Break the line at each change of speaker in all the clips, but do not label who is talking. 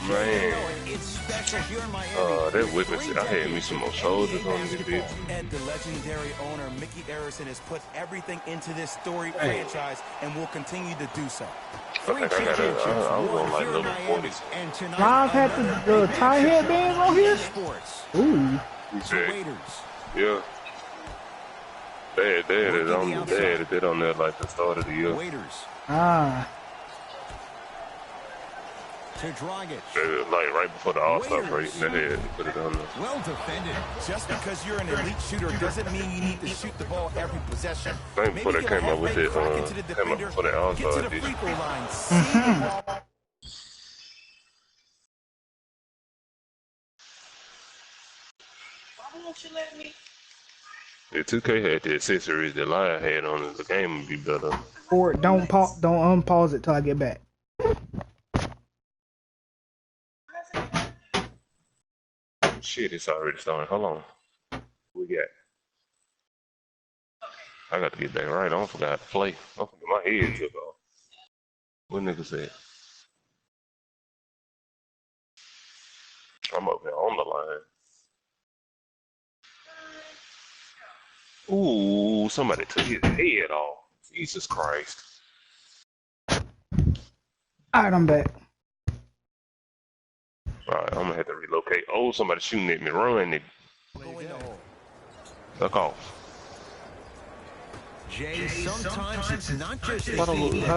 Man. That witness, I had me some more soldiers on this bitch.
And the legendary owner, Mickey Arison, has put everything into this storied franchise and will continue to do so.
I think I was on like level 40.
Live had the tie headbands on here? Ooh.
Yeah. They had it on there like the start of the year.
Ah.
Like right before the All-Star break, they had put it on there.
Well defended. Just because you're an elite shooter doesn't mean you need to shoot the ball every possession.
Right before they came up with it, came up before the All-Star edition. If 2K had the accessories that Lion had on it, the game would be better.
Or don't unpause it till I get back.
Shit, it's already starting. Hold on. We got. I got to get back right. I don't forgot to play. I forgot my head took off. What nigga said? I'm up there on the line. Ooh, somebody took his head off. Jesus Christ.
Alright, I'm back.
Alright, I'm gonna have to relocate. Oh, somebody shooting at me. Run it. Duck off.
Jay, sometimes it's not just
how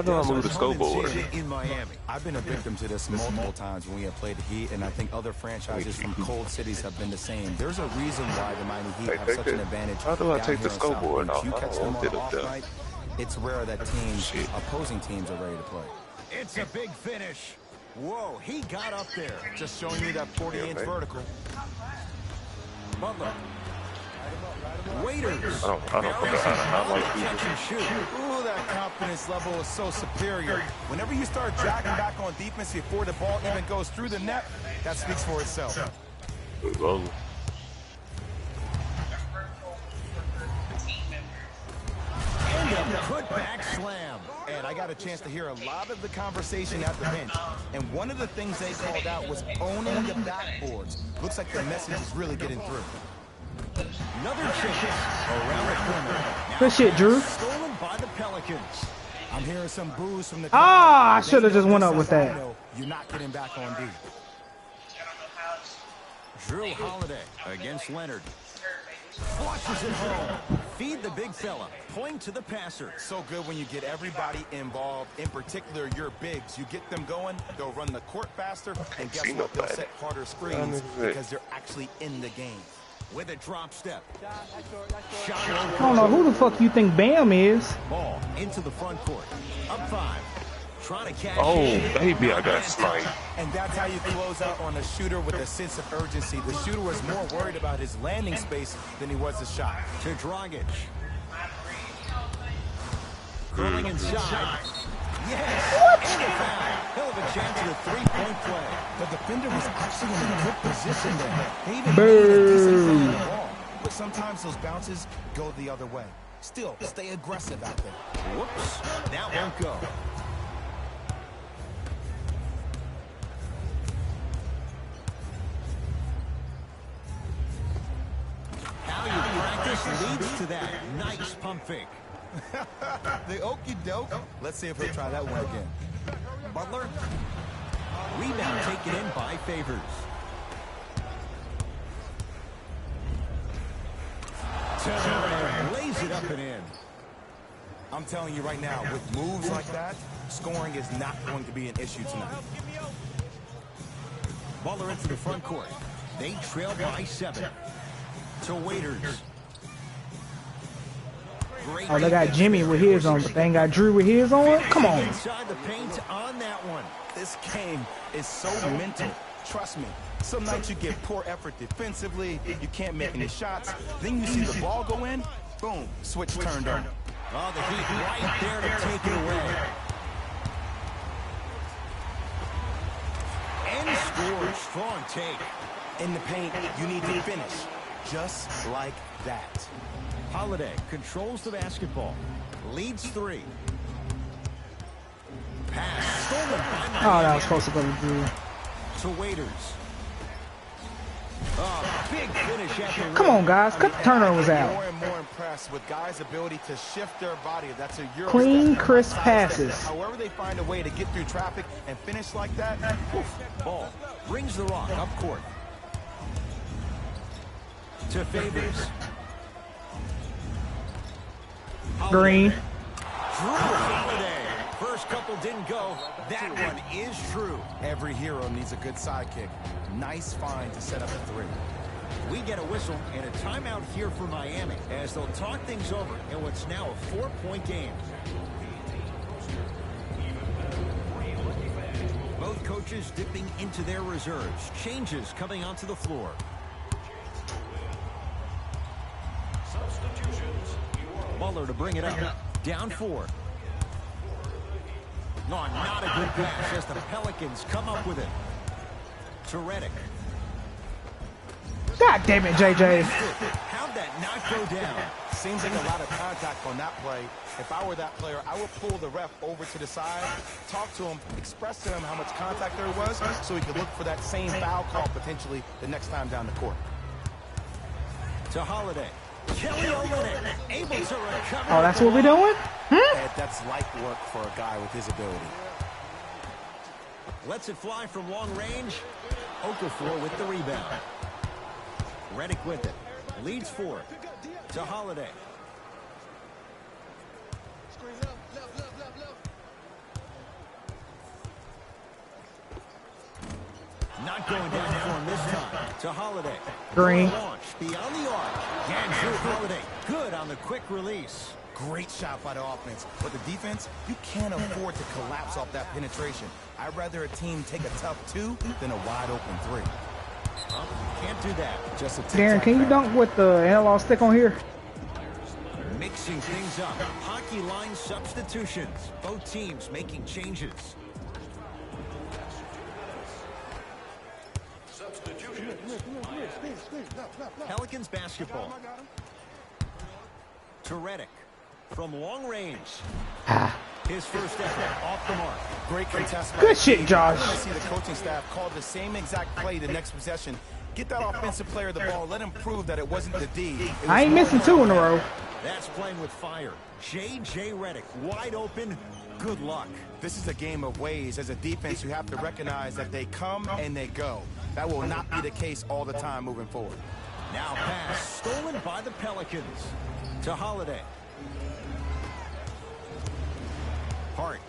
do I move the scoreboard?
In Miami. I've been a victim to this multiple times when we have played the Heat, and I think other franchises from cold cities have been the same. There's a reason why the Miami Heat have such an advantage.
How do I take the scoreboard off?
You catch them off right, it's rare that opposing teams are ready to play. It's a big finish. Whoa, he got up there. Just showing you that 40-inch vertical. Butler. Waiters.
I don't forget how to
catch and shoot. Ooh, that confidence level is so superior. Whenever you start dragging back on defense before the ball even goes through the net, that speaks for itself.
Good goal.
And a putback slam. And I got a chance to hear a lot of the conversation at the bench. And one of the things they called out was owning the backboards. Looks like the message is really getting through. Another chance around the corner.
Good shit, Drew.
Stolen by the Pelicans. I'm hearing some boos from the
I should have just went up with that.
You're not getting back on D. Drew Holiday against Leonard. Flushes it home. Feed the big fella. Point to the passer. So good when you get everybody involved, in particular your bigs. You get them going, they'll run the court faster, and guess what? They'll set harder screens because they're actually in the game. With a drop step.
I don't know who the fuck you think Bam is.
Ball into the front court. Up 5. Trying to catch.
Oh, baby, I got sniped.
And that's how you close out on a shooter with a sense of urgency. The shooter was more worried about his landing space than he was the shot. To Dragic. Curling inside. Yes! What? Hell of a chance at a three-point play. The defender was actually in a good position there. They even made a decent play on the ball. But sometimes those bounces go the other way. Still, stay aggressive out there. Whoops. That won't go. How you practice leads to that. Nice pump fake. The okey doke. Let's see if he'll try that one again. Butler. Rebound taken in by Favors. Lays it up and in. I'm telling you right now, with moves like that, scoring is not going to be an issue tonight. Butler into the front court. They trail by 7. To Waiters.
Oh, they got Jimmy with his on, but they ain't got Drew with his on? Come on.
Inside the paint on that one. This game is so mental. Trust me. Some nights you get poor effort defensively, you can't make any shots. Then you see the ball go in, boom, switch turned on. Oh, the Heat right there to take it away. And score. Strong take. In the paint, you need to finish. Just like that. Holiday controls the basketball. Leads 3. Pass Stolen by Miami.
Oh, that was close to go to Drew.
To Waiters. Big finish at the rim.
Come on, guys. Cut the turnovers out.
More and more impressed with guys' ability to shift their body. That's a Euro
Clean,
step,
crisp
side
passes.
step. However they find a way to get through traffic and finish like that. Ball brings the rock up court. To Favors.
Green.
Drew Holiday. First couple didn't go. That one is true. Every hero needs a good sidekick. Nice find to set up a three. We get a whistle and a timeout here for Miami as they'll talk things over in what's now a 4-point game. Both coaches dipping into their reserves. Changes coming onto the floor. Butler to bring it up. Down 4. No, not a good pass as the Pelicans come up with it. To Redick.
God damn it, JJ.
How'd that not go down? Seems like a lot of contact on that play. If I were that player, I would pull the ref over to the side, talk to him, express to him how much contact there was so he could look for that same foul call potentially the next time down the court. To Holiday. Kelly Olynyk able to recover.
Oh, that's what we're doing?
That's light work for a guy with his ability. Lets it fly from long range. Okafor with the rebound. Redick with it. Leads 4. To Holiday. Not going down for him this time. To Holiday.
Green.
Launch beyond the arc. And Drew Holiday. Good on the quick release. Great shot by the offense. But the defense, you can't afford to collapse off that penetration. I'd rather a team take a tough 2 than a wide open 3. Can't do that. Just a
Darren, can you dunk with the analog stick on here?
Mixing things up. Hockey line substitutions. Both teams making changes. Pelicans basketball. To Redick. From long range. His first effort off the mark. Great contest.
Good shit, Josh.
I see the coaching staff call the same exact play the next possession. Get that offensive player the ball. Let him prove that it wasn't the D.
I ain't missing 2 in a row.
That's playing with fire. J.J. Redick, wide open. Good luck. This is a game of ways. As a defense, you have to recognize that they come and they go. That will not be the case all the time moving forward. Now pass stolen by the Pelicans. To Holiday. Hart.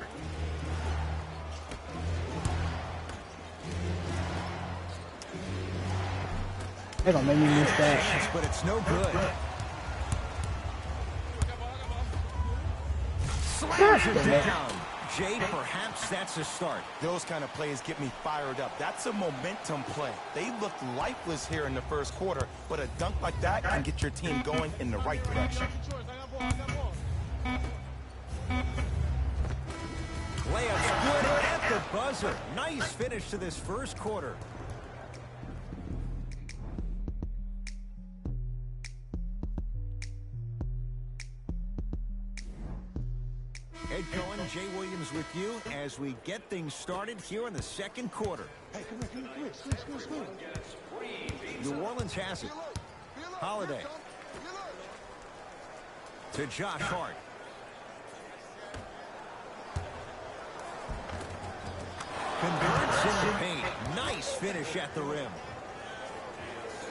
They're gonna make me miss that.
But it's no good. Slams it down. Jay, perhaps that's a start. Those kind of plays get me fired up. That's a momentum play. They looked lifeless here in the first quarter, but a dunk like that can get your team going in the right direction. Layup's good at the buzzer. Nice finish to this first quarter. Ed Cohen, Jay Williams with you as we get things started here in the second quarter. Hey, come here. New Orleans has it. Holiday. To Josh Hart. Converts in the paint. Nice finish at the rim.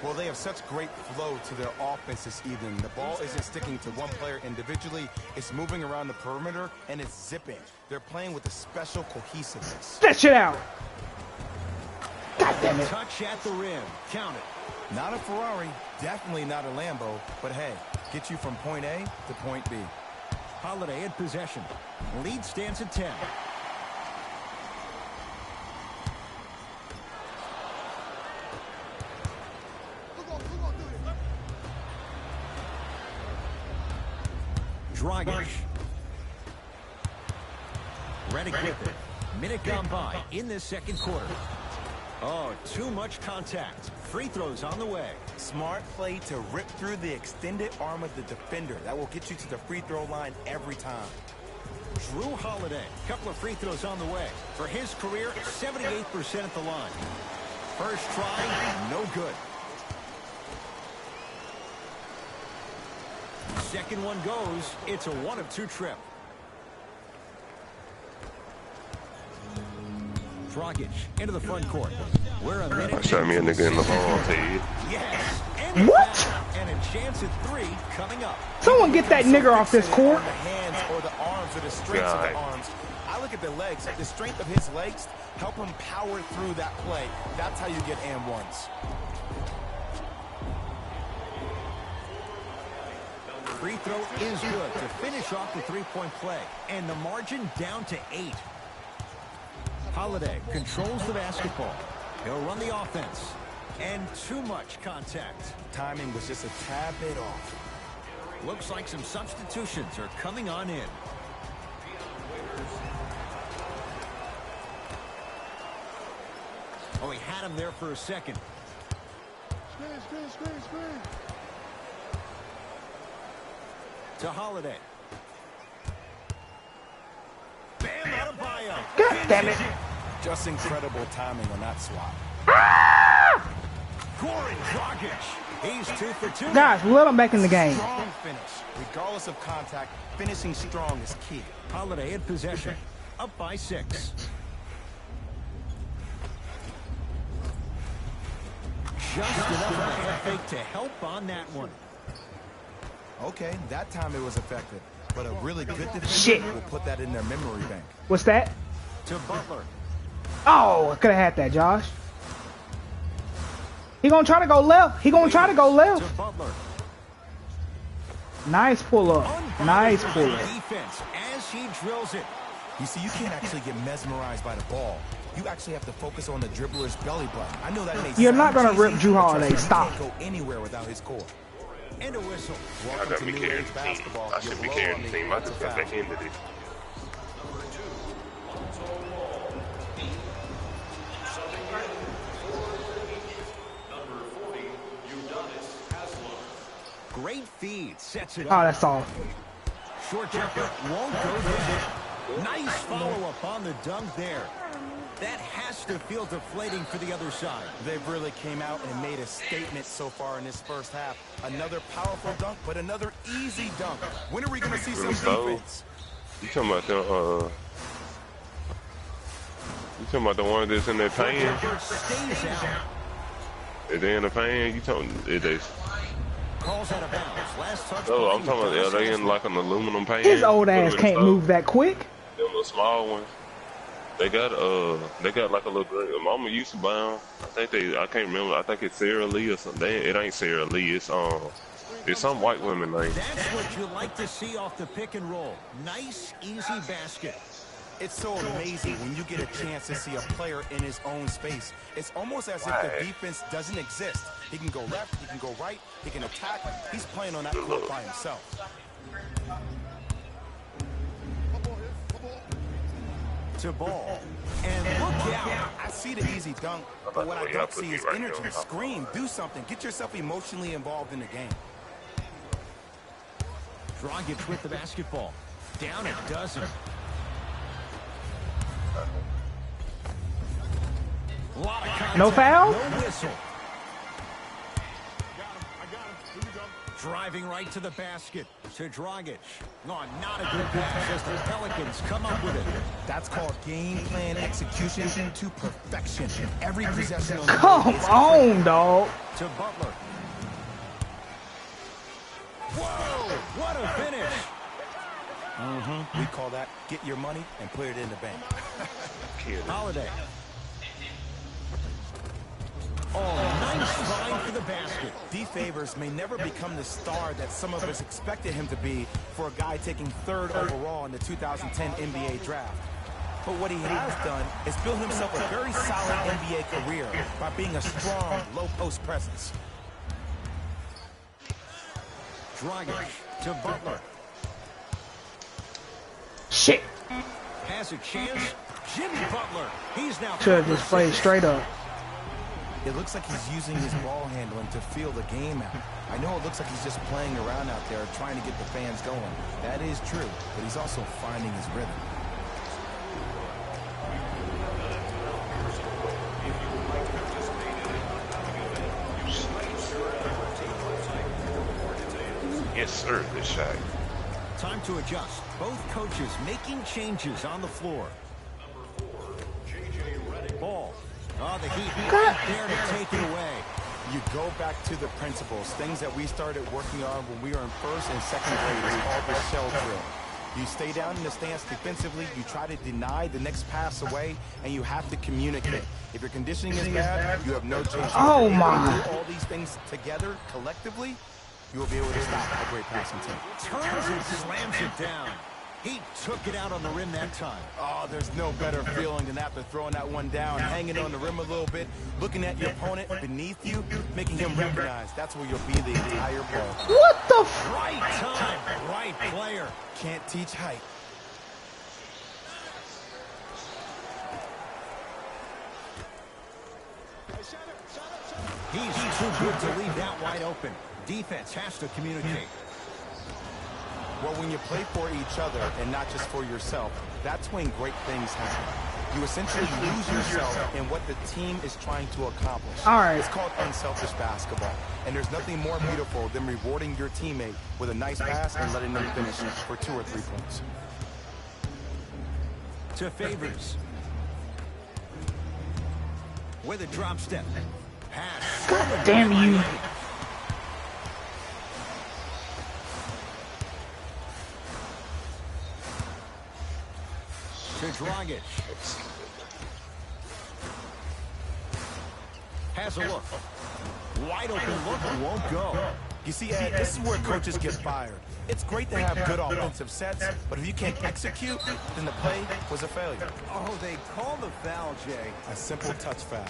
Well, they have such great flow to their offense this evening. The ball isn't sticking to one player individually. It's moving around the perimeter, and it's zipping. They're playing with a special cohesiveness.
That shit out. God damn it.
Touch at the rim. Count it. Not a Ferrari, definitely not a Lambo, but hey, get you from point A to point B. Holiday in possession. Lead stands at 10. Dragic. Redick with it. Minute gone by in this second quarter. Oh, too much contact. Free throws on the way. Smart play to rip through the extended arm of the defender. That will get you to the free throw line every time. Drew Holiday. Couple of free throws on the way. For his career, 78% at the line. First try, no good. Second one goes. It's a 1 of 2 trip. Dragic into the front court. We're a minute.
Shot me a nigga in the ball, Ted.
Yes.
What?
And a chance at 3 coming up.
Someone get that nigger off this court.
The hands or the arms or the strength of the arms. I look at the legs. The strength of his legs help him power through that play. That's how you get and ones.
Free throw is good to finish off the three-point play. And the margin down to 8. Holiday controls the basketball. He'll run the offense. And too much contact.
Timing was just a tad bit off.
Looks like some substitutions are coming on in. Oh, he had him there for a second.
Screen.
To Holiday. Bam Adebayo.
God damn it.
Just incredible timing on that swap.
Goran Dragic. He's 2 for 2.
Guys, let him back in the game.
Strong finish. Regardless of contact, finishing strong is key.
Holiday in possession. Up by 6. Just enough of a head fake to help on that one.
Okay, that time it was effective. But a really good defender
Shit.
will put that in their memory bank.
What's that?
To Butler.
Oh, I could have had that, Josh. He gonna try to go left.
To Butler.
Nice pull up. Nice pull up.
Defense as he drills it.
You see, you can't actually get mesmerized by the ball. You actually have to focus on the dribbler's belly button. I know that makes
You're not gonna
cheesy,
rip Drew
but
Holiday.
trust me,
Stop.
You can't go anywhere without his core.
And a whistle.
I
Welcome
got
to
me
new
carrying
age
the team.
basketball.
I should
You
be
blow
carrying
on
the
me,
team. I
it's a
took that
foul.
back into this.
Great feed. Sets it
Oh,
up.
that's all.
Short jumper won't go down. Nice follow-up on the dunk there. That has to feel deflating for the other side.
They've really came out and made a statement so far in this first half. Another powerful dunk, but another easy dunk. When are we going to see some defense?
You talking about the you talking about the one that's in that pan?
Stays out.
Is they in the pan? You talking? It is.
Calls out of bounds. Last touch.
No, I'm talking about. Are they in like an aluminum pan?
His old ass
Put it in
can't
the
move that quick.
Them little small ones. They got like a little green. Mama used to buy them. I can't remember. I think it's Sarah Lee or something. It ain't Sarah Lee. It's some white women name.
That's what you like to see off the pick and roll. Nice, easy basket.
It's so amazing when you get a chance to see a player in his own space. It's almost as if the defense doesn't exist. He can go left, he can go right, he can attack. He's playing on that court by himself.
To ball. And look out.
I see the easy dunk, but what I don't see is energy. Scream, do something. Get yourself emotionally involved in the game.
Dragic with the basketball. Down a dozen. Lot of contact.
No foul?
No whistle. Driving right to the basket. To Dragic. No, not a good pass as the Pelicans come up with it.
That's called game plan execution to perfection. Every possession on the
Come
board is
on, dog.
To Butler. Whoa, what a finish.
We call that get your money and put it in the bank.
Holiday. Oh, nice find for the basket.
D. Favors may never become the star that some of us expected him to be for a guy taking 3rd overall in the 2010 NBA draft. But what he has done is build himself a very solid NBA career by being a strong, low-post presence.
Dragic to Butler.
Shit.
Has a chance. Jimmy Butler. He's now.
Should have just played straight up.
It looks like he's using his ball handling to feel the game out. I know it looks like he's just playing around out there trying to get the fans going. That is true, but he's also finding his rhythm.
Yes, sir, this shot.
Time to adjust. Both coaches making changes on the floor. Ball. Oh, the Heat right there to take it away.
You go back to the principles, things that we started working on when we were in first and second grade. It's called the shell drill. You stay down in the stance defensively, you try to deny the next pass away, and you have to communicate. If your conditioning is bad, you have no chance.
Oh my.
Do all these things together, collectively, you will be able to stop a great passing team.
Turns and slams it down. He took it out on the rim that time.
Oh, there's no better feeling than after throwing that one down, hanging on the rim a little bit, looking at your opponent beneath you, making him recognize that's where you'll be the entire ball.
What the f—
Right time, right player.
Can't teach height.
He's too good to leave that wide open. Defense has to communicate.
Well, when you play for each other and not just for yourself, that's when great things happen. You essentially lose yourself in what the team is trying to accomplish.
All right.
It's called unselfish basketball. And there's nothing more beautiful than rewarding your teammate with a nice pass and letting them finish for 2 or 3 points.
To Favors. With a drop step. Pass.
God damn you.
To Dragic. Has a look. Wide open look, won't go.
You see, Ed, this is where coaches get fired. It's great to have good offensive sets, but if you can't execute, then the play was a failure.
Oh, they call the foul, Jay.
A simple touch foul.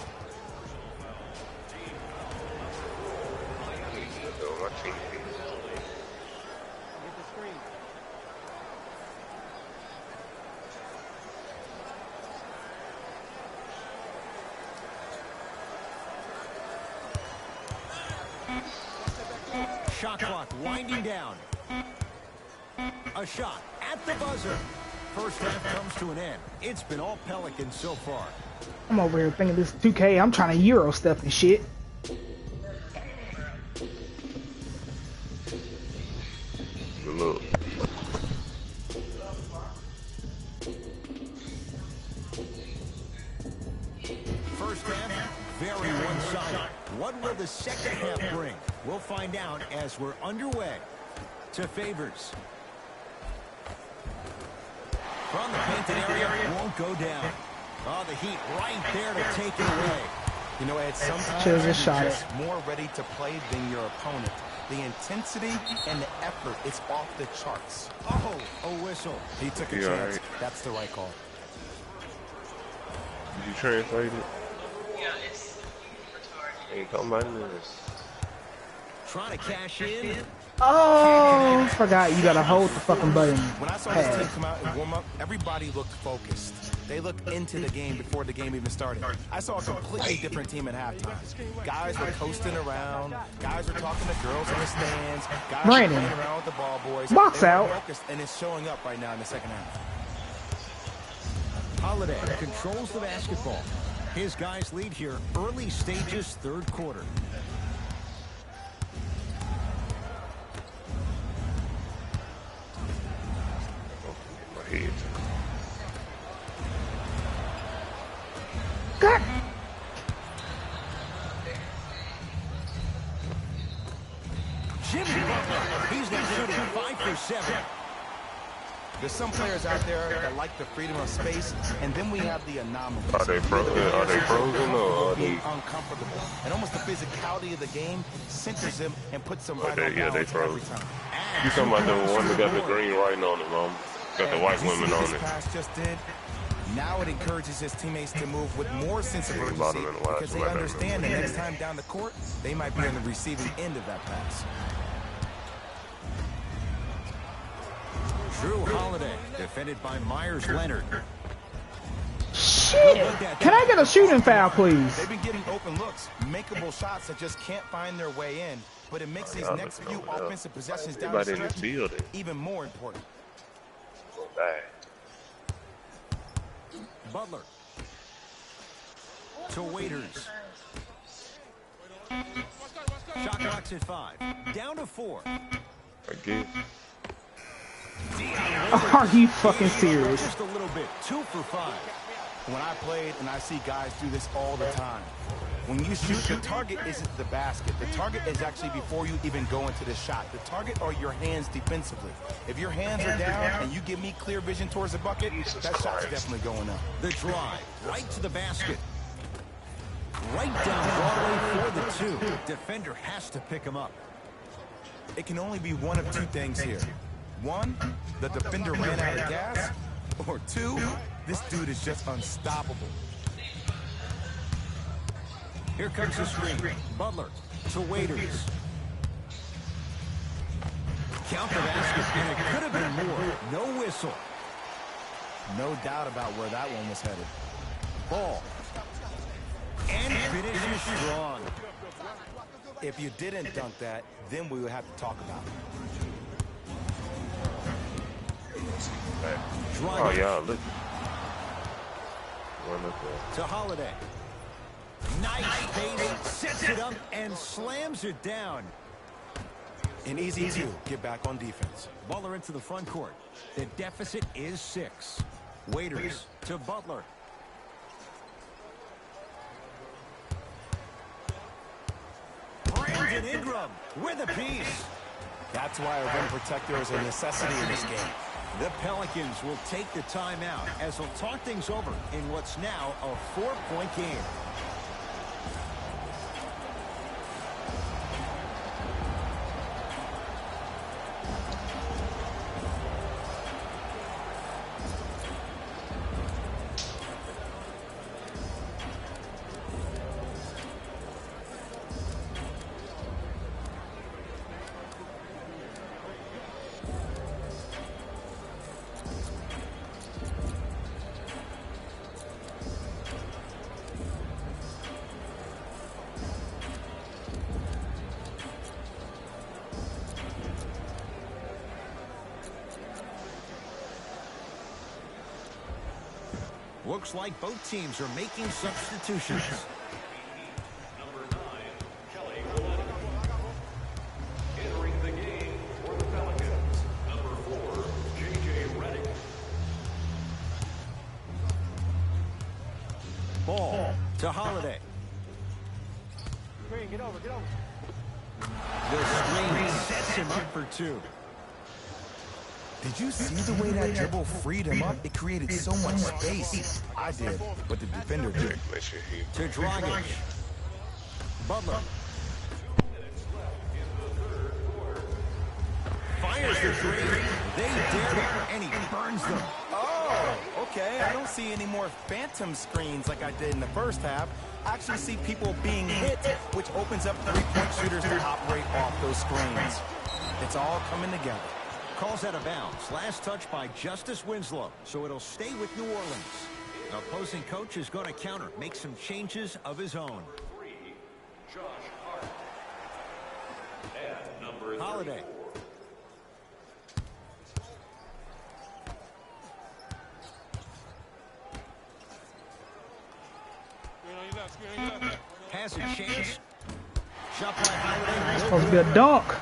Shot clock winding down. A shot at the buzzer. First half comes to an end. It's been all Pelicans so far.
I'm over here thinking this is 2K. I'm trying to Euro stuff and shit.
Look.
First half, very one-sided. What will the second half bring? We'll find out as we're underway. To Favors. From the painted area, won't go down. Oh, the Heat right there to take it away.
You know, Ed, sometimes
Should've
you're
just shot
just more ready to play than your opponent. The intensity and the effort is off the charts.
Oh, a whistle.
He took a
You all
chance.
right?
That's the right call.
Did you translate it? Ain't talking about this.
Trying to cash in.
Oh, forgot you gotta hold the fucking button.
When I saw this team come out and warm up, everybody looked focused. They looked into the game before the game even started. I saw a completely different team at halftime. Guys were coasting around. Guys were talking to girls in the stands. Guys were
Brandon,
playing around with the ball boys.
box
They were
out.
focused, and it's showing up right now in the second half.
Holiday controls the basketball. His guys lead here early stages, third quarter.
My head.
God.
Jimmy Butler, he's now shooting 5 for 7.
There's some players out there that like the freedom of space, and then we have the anomalies.
Are they frozen or are they?
Uncomfortable, and almost the physicality of the game centers them and puts them right on
Yeah, they
balance
froze.
every time.
You talking about the one that got the green writing on it, Mom? Got the white
Did you see
women
what
on
this
it.
pass just did? Now it encourages his teammates to move with more sense of
Yeah,
urgency
bottom and wide,
because they
right
understand
there.
that next time down the court, they might be on the receiving end of that pass.
Drew Holiday, defended by Myers Leonard.
shit! Can I get a shooting foul, please?
They've been getting open looks, makeable shots that just can't find their way in. But it makes these next few offensive possessions down the stretch even more important.
Butler to Waiters. Shot clock's at 5. Down to 4.
Again.
Are you fucking serious?
Just a little bit. 2 for 5.
When I played, and I see guys do this all the time. When you shoot, the target isn't the basket. The target is actually before you even go into the shot. The target are your hands defensively. If your hands are down and you give me clear vision towards the bucket, that shot's definitely going up.
The drive, right to the basket. Right down Broadway for the 2. Defender has to pick him up.
It can only be one of 2 things here. 1, the defender ran out of gas. Or 2, this dude is just unstoppable.
Here comes the screen. Butler to Waiters. Count the basket, and it could have been more. No whistle.
No doubt about where that one was headed.
Ball. And finishes strong.
If you didn't dunk that, then we would have to talk about it.
Oh, yeah, look.
To Holiday. Nice fade, sets it up and slams it down.
An easy 2. Get back on defense.
Butler into the front court. The deficit is 6. Waiters to Butler. Brandon Ingram with a piece.
That's why a rim protector is a necessity in this game.
The Pelicans will take the timeout as they'll talk things over in what's now a 4-point game. Looks like both teams are making substitutions.
Number 9, Kelly entering the game for the Pelicans. Number 4, J.J. Redick.
Ball to Holiday.
Green, get over, get over.
The screen sets him up for 2.
Did you see the way that dribble freed him up? It created so much space. I did, but the defender did.
To Dragic. Butler. Fires the three. They dare him, and he burns them.
Oh, okay. I don't see any more phantom screens like I did in the first half. I actually see people being hit, which opens up 3-point shooters to operate off those screens. It's all coming together.
Calls out of bounds. Last touch by Justice Winslow, so it'll stay with New Orleans. The opposing coach is going to counter, make some changes of his own.
3, Josh Hart. And number
Holiday.
34.
Has a chance. Shot by Holiday.
Supposed to be a dunk.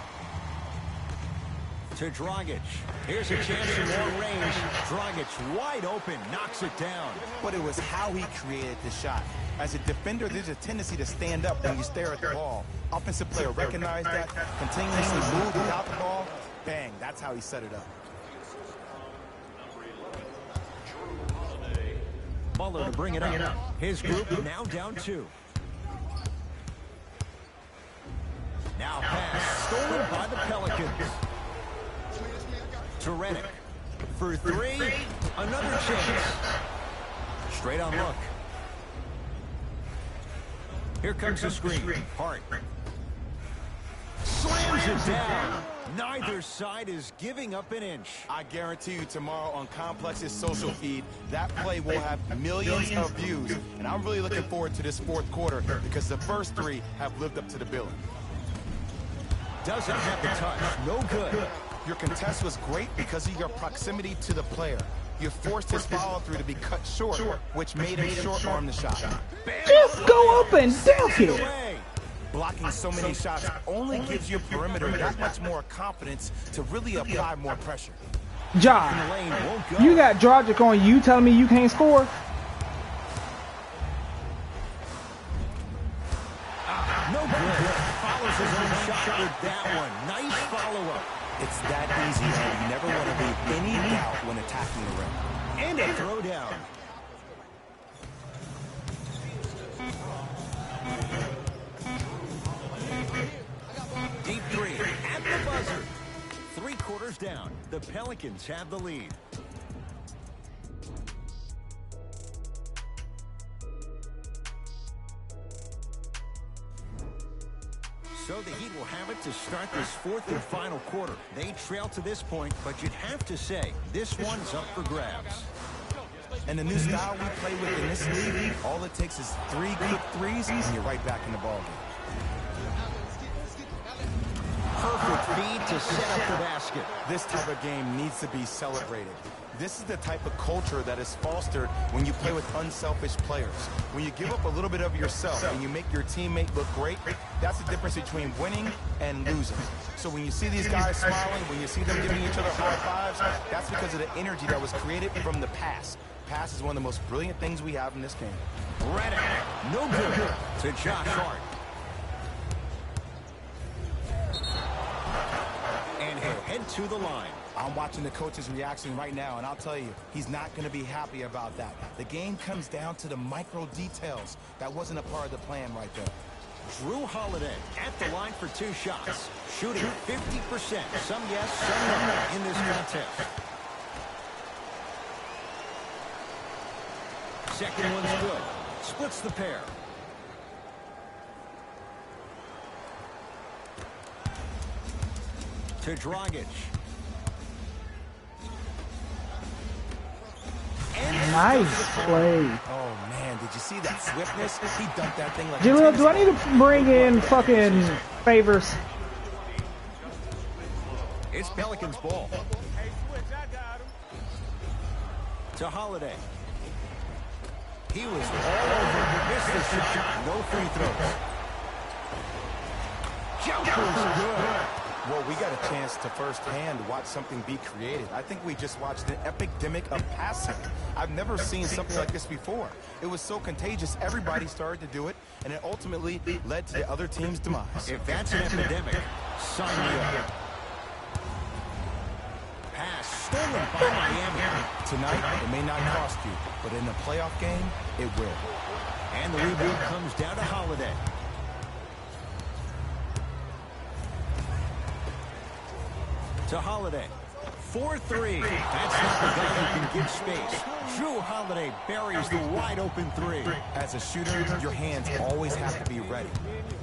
To Dragic. Here's a chance from long range. Dragic wide open, knocks it down.
But it was how he created the shot. As a defender, there's a tendency to stand up when you stare at the ball. Offensive player recognized that, continuously moved without the ball. Bang, that's how he set it up.
Butler to bring it up. His group now down 2. Now pass stolen by the Pelicans. To Redick. For 3. Another chance. Straight on look. Here comes the screen. Hart. Slams it down. Neither side is giving up an inch.
I guarantee you tomorrow on Complex's social feed, that play will have millions of views. And I'm really looking forward to this fourth quarter because the first three have lived up to the billing.
Doesn't have the touch. No good.
Your contest was great because of your proximity to the player. You forced his follow-through to be cut short, which made him short-arm the shot.
Just go up and dunk it.
Blocking so many shots only gives your perimeter that much more confidence to really apply more pressure.
Josh, you got Dragic on you telling me you can't score?
No good. Follows his own shot with that one. Nice follow-up.
It's that easy, and you never want to leave any doubt when attacking the rim.
And a throwdown. Deep three at the buzzer. 3 quarters down. The Pelicans have the lead. So the Heat will have it to start this fourth and final quarter. They trail to this point, but you'd have to say this one's up for grabs.
And the new style we play with in this league, all it takes is 3 quick threes, and you're right back in the ballgame.
Perfect feed to set up the basket.
This type of game needs to be celebrated. This is the type of culture that is fostered when you play with unselfish players. When you give up a little bit of yourself and you make your teammate look great, that's the difference between winning and losing. So when you see these guys smiling, when you see them giving each other high fives, that's because of the energy that was created from the pass. Pass is one of the most brilliant things we have in this game.
Redick, no good to Josh Hart. And he'll head to the line.
I'm watching the coach's reaction right now, and I'll tell you, he's not going to be happy about that. The game comes down to the micro details. That wasn't a part of the plan right there.
Drew Holiday at the line for 2 shots. Shooting 50%. Some yes, some no in this contest. Second one's good. Splits the pair. To Dragic.
Nice play.
Oh, man, did you see that swiftness? He dunked that thing like
Jaleel, do I need to bring in fucking Favors?
It's Pelicans ball. To Holiday. He was all over. Missed the shot. No free throws. Jumper's good.
Well, we got a chance to firsthand watch something be created. I think we just watched an epidemic of passing. I've never seen something like this before. It was so contagious, everybody started to do it, and it ultimately led to the other team's demise.
If that's an epidemic, sign me up. Pass stolen by Miami.
Tonight, it may not cost you, but in a playoff game, it will.
And the rebound comes down to Holiday. To Holiday. 4-3. That's not the guy who can give space. Drew Holiday buries the wide open 3.
As a shooter, your hands always have to be ready.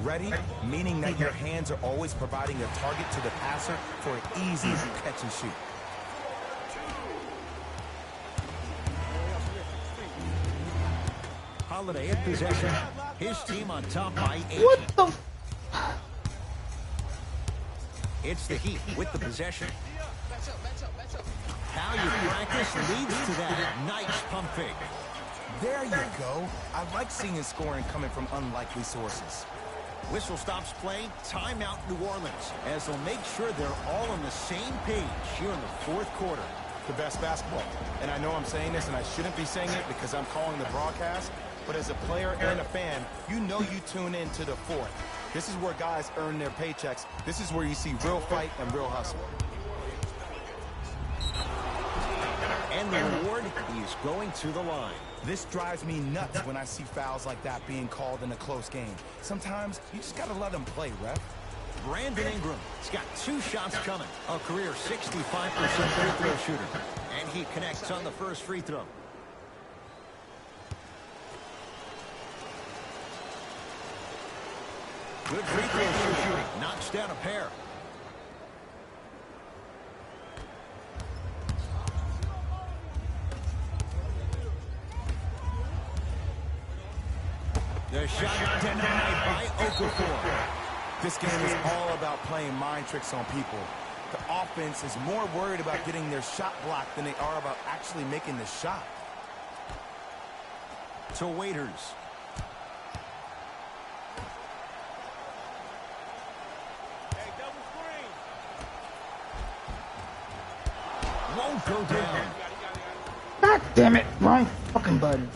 Ready, meaning that your hands are always providing a target to the passer for an easy catch and shoot.
Holiday in possession. His team on top by 8.
What the?
It's the Heat with the possession. How you practice leads to that nice pump fake.
There you go. I like seeing scoring coming from unlikely sources.
Whistle stops play. Timeout New Orleans as they'll make sure they're all on the same page here in the fourth quarter.
The best basketball. And I know I'm saying this and I shouldn't be saying it because I'm calling the broadcast, but as a player and a fan, you know you tune in to the fourth. This is where guys earn their paychecks. This is where you see real fight and real hustle.
And the reward, he's going to the line.
This drives me nuts when I see fouls like that being called in a close game. Sometimes you just got to let them play, ref.
Brandon Ingram, he's got 2 shots coming. A career 65% free throw shooter. And he connects on the first free throw. Good free throw shooting. Knocks down a pair. shot denied by Okafor.
This game is all about playing mind tricks on people. The offense is more worried about getting their shot blocked than they are about actually making the shot.
To Waiters. Won't go down.
God damn it. Wrong fucking button.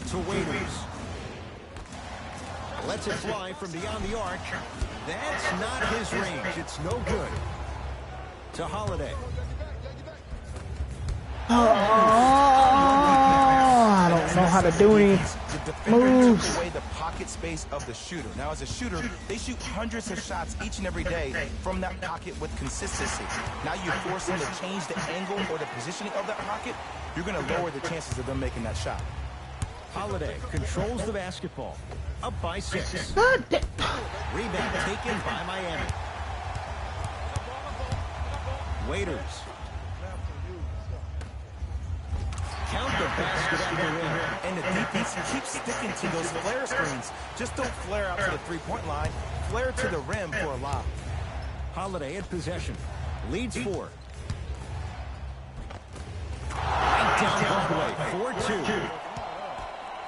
To Waiters. Lets it fly from beyond the arc. That's not his range. It's no good. To Holiday.
I don't know how to do any moves.
Took away the pocket space of the shooter. Now, as a shooter, they shoot hundreds of shots each and every day from that pocket with consistency. Now you force them to change the angle or the positioning of that pocket, you're going to lower the chances of them making that shot.
Holiday controls the basketball. Up by 6.
God damn.
Rebound taken by Miami. Waiters. Count the basket at the rim.
And the defense keeps sticking to those flare screens. Just don't flare out to the three-point line. Flare to the rim for a lob.
Holiday at possession. Leads 4. Right down Holiday. 4-2.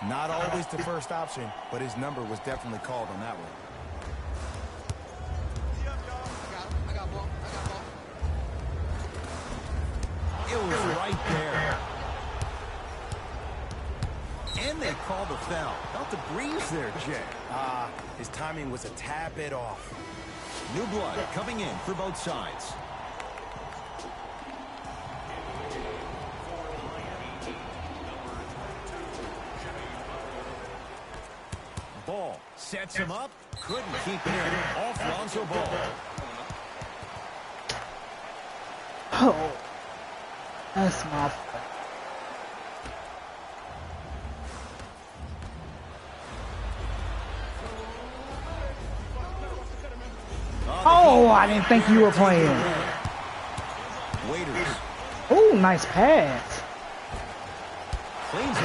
Not always the first option, but his number was definitely called on that one.
It was right there. And they called the foul. Felt the breeze there, Jay.
His timing was a tad bit off.
New blood coming in for both sides. Ball sets him up. Couldn't keep it in. Off Lonzo Ball.
Oh. That's my fault. Oh, I didn't think you were playing.
Waiters.
Oh, nice pass.
Cleans it.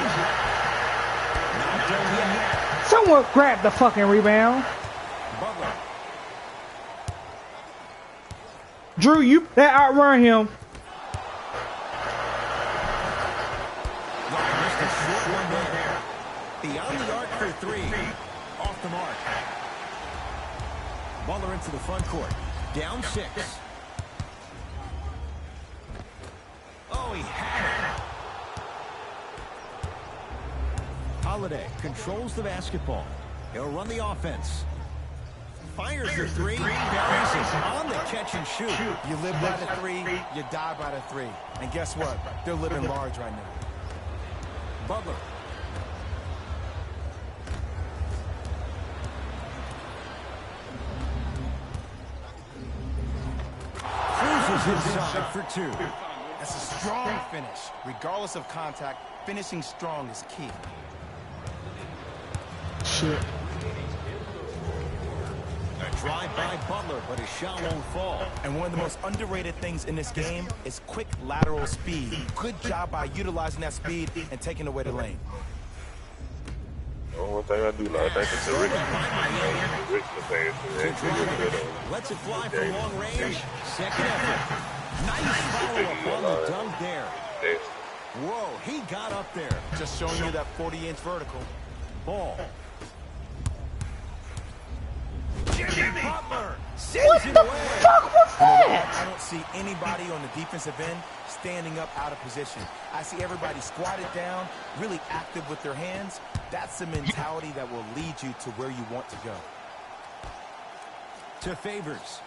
Not done yet.
Someone grabbed the fucking rebound.
Butler.
Drew, you that outrun him.
Missed a short one there. Beyond the arc for 3. Off the mark. Butler into the front court. Down 6. Oh, he had it. Holiday controls the basketball. He'll run the offense. Fires the 3. Buries it on the catch and shoot.
You live by the 3, you die by the 3. And guess what? They're living large right now.
Butler. Cruises inside for 2.
That's a strong finish. Regardless of contact, finishing strong is key.
Shit.
A drive by Butler, but his shot won't fall.
And one of the most underrated things in this game is quick lateral speed. Good job by utilizing that speed and taking away the lane.
Oh, one thing I do like, I think it's the
Lets it fly from long range. Second effort. Nice follow-up on the dunk there. Whoa, he got up there.
Just showing you that 40-inch vertical.
Ball. Jimmy Butler.
What the fuck was that?
I don't see anybody on the defensive end standing up out of position. I see everybody squatted down, really active with their hands. That's the mentality that will lead you to where you want to go.
To Favors.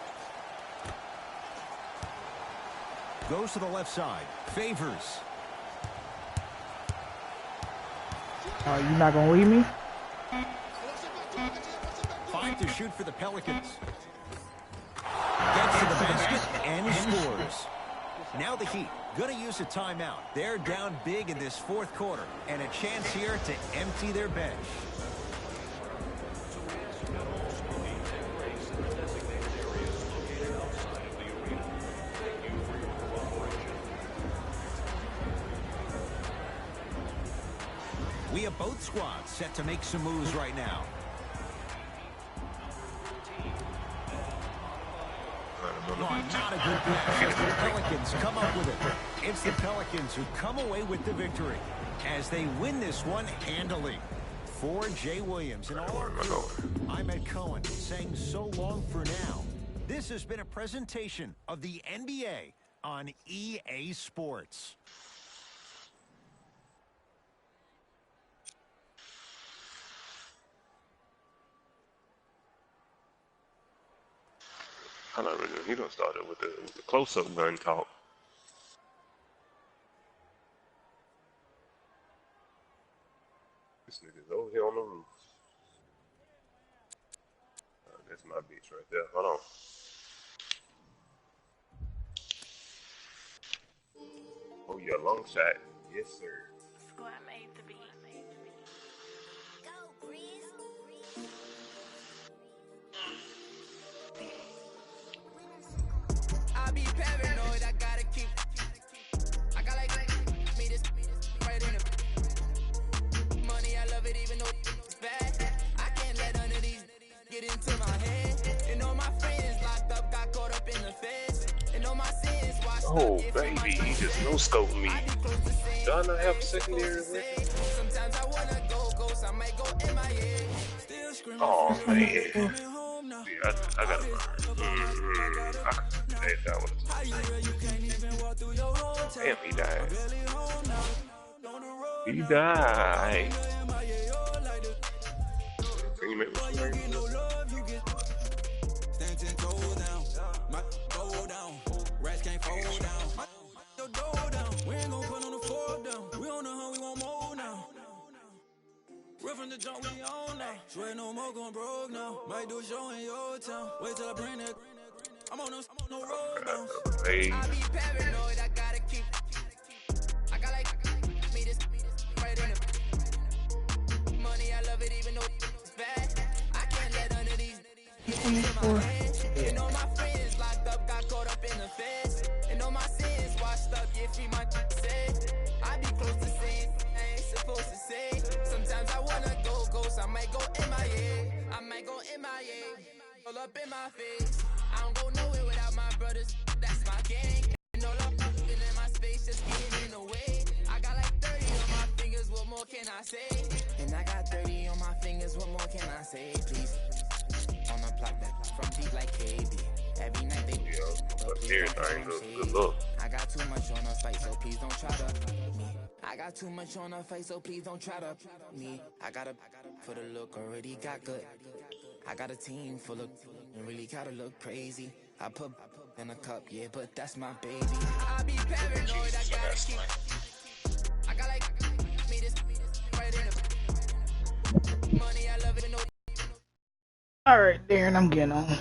Goes to the left side. Favors.
Oh, you not gonna leave me?
5 to shoot for the Pelicans. Gets to the basket and scores. Now the Heat gonna use a timeout. They're down big in this 4th quarter and a chance here to empty their bench. We have both squads set to make some moves right now. Oh, not a good pass as the Pelicans come up with it. It's the Pelicans who come away with the victory as they win this one handily. For Jay Williams and all our crew, I'm Ed Cohen saying so long for now. This has been a presentation of the NBA on EA Sports.
I don't really. He done started with the close-up gun talk. This nigga's over here on the roof. That's my bitch right there. Hold on. Oh yeah, long shot. Yes, sir.
Squad made the beat.
I be paranoid, I gotta keep. I got like me this right in the money. I love it even though it's bad. I can't let none of these get into my head. And all my friends locked up, got caught up in the feds. And all my sins washed up.
Oh baby, he just no scoped me. Do I not have a secondary weapon?
Sometimes I wanna go ghost, I might go MIA. Still screaming.
Oh man. Yeah, I gotta learn. I can say that one. Damn, he died. He died. Can you make me
Stand 10 toes down, my go down. Rats can't fold down. Your door down. We ain't gon' put on the floor down. We don't know how we want more now. We're from the jump, we on now. Swear no more going broke now. Might do a show in your town. Wait till I bring that. I'm on no road bounce.
hey.
I be paranoid, I gotta keep. I got like me this right in the money. I love it even though it's bad. I can't let none of these get into my head. And all my friends locked up, got caught up in the feds. And all my sins washed up, yeah, free my say. I be close to saying I ain't supposed to say. Sometimes I wanna go ghost, I might go MIA. I might go MIA. All up in my face. I don't go nowhere without my brothers. That's my gang. And all up in my space, just getting in the way. I got like 30 on my fingers. What more can I say? And I got 30 on my fingers. What more can I say? Please. On the block that from deep like KB. Every night they
Good look.
I got too much on the fight, so please don't try to me. I got too much on the fight, so please don't try to me. I gotta for the look, already got good. I got a team full of and really gotta look crazy. I put in a cup, yeah, but that's my baby. I be paranoid, I gotta keep. I got like me this right in the money. I love it.
All right, Darren, I'm getting on.